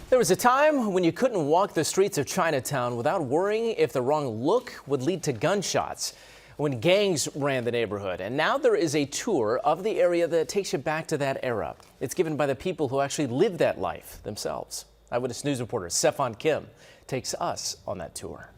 There was a time when you couldn't walk the streets of Chinatown without worrying if the wrong look would lead to gunshots, when gangs ran the neighborhood. And now there is a tour of the area that takes you back to that era. It's given by the people who actually lived that life themselves. Eyewitness News reporter CeFaan Kim takes us on that tour.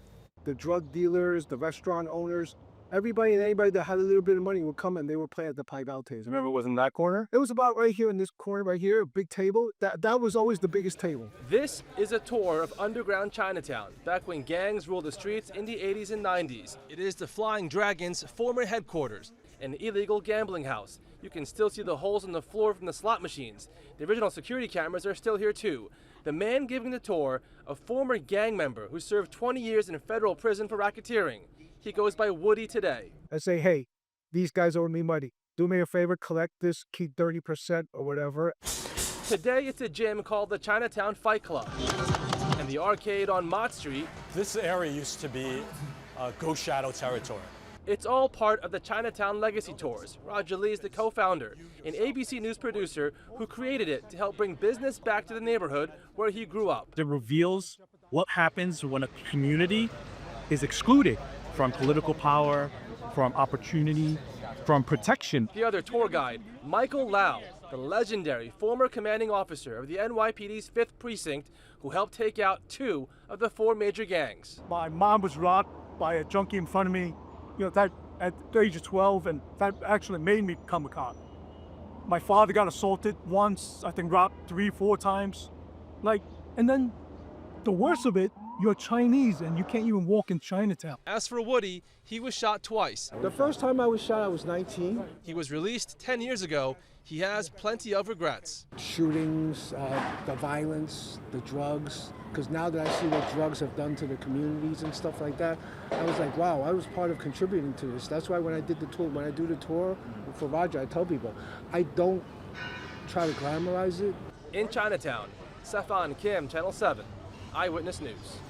The drug dealers, the restaurant owners, everybody and anybody that had a little bit of money would come and they would play at the pipe outtakes. Remember, it was in that corner? It was about right here in this corner right here, a big table. That was always the biggest table. This is a tour of underground Chinatown, back when gangs ruled the streets in the 80s and 90s. It is the Flying Dragon's former headquarters, an illegal gambling house. You can still see the holes in the floor from the slot machines. The original security cameras are still here too. The man giving the tour, a former gang member who served 20 years in federal prison for racketeering. He goes by Woody today. I say, hey, these guys owe me money. Do me a favor, collect this, keep 30% or whatever. Today it's a gym called the Chinatown Fight Club. And the arcade on Mott Street. This area used to be Ghost Shadow territory. It's all part of the Chinatown Legacy Tours. Roger Lee is the co-founder, an ABC News producer who created it to help bring business back to the neighborhood where he grew up. It reveals what happens when a community is excluded from political power, from opportunity, from protection. The other tour guide, Michael Lau, the legendary former commanding officer of the NYPD's 5th Precinct, who helped take out 2 of the 4 major gangs. My mom was robbed by a junkie in front of me, that at the age of 12, and that actually made me become a cop. My father got assaulted once, I think robbed 3-4 times. And then the worst of it, you're Chinese and you can't even walk in Chinatown. As for Woody, he was shot twice. The first time I was shot, I was 19. He was released 10 years ago. He has plenty of regrets. Shootings, the violence, the drugs. Because now that I see what drugs have done to the communities and stuff like that, I was like, wow, I was part of contributing to this. That's why when I do the tour for Roger, I tell people, I don't try to glamorize it. In Chinatown, CeFaan Kim, Channel 7, Eyewitness News.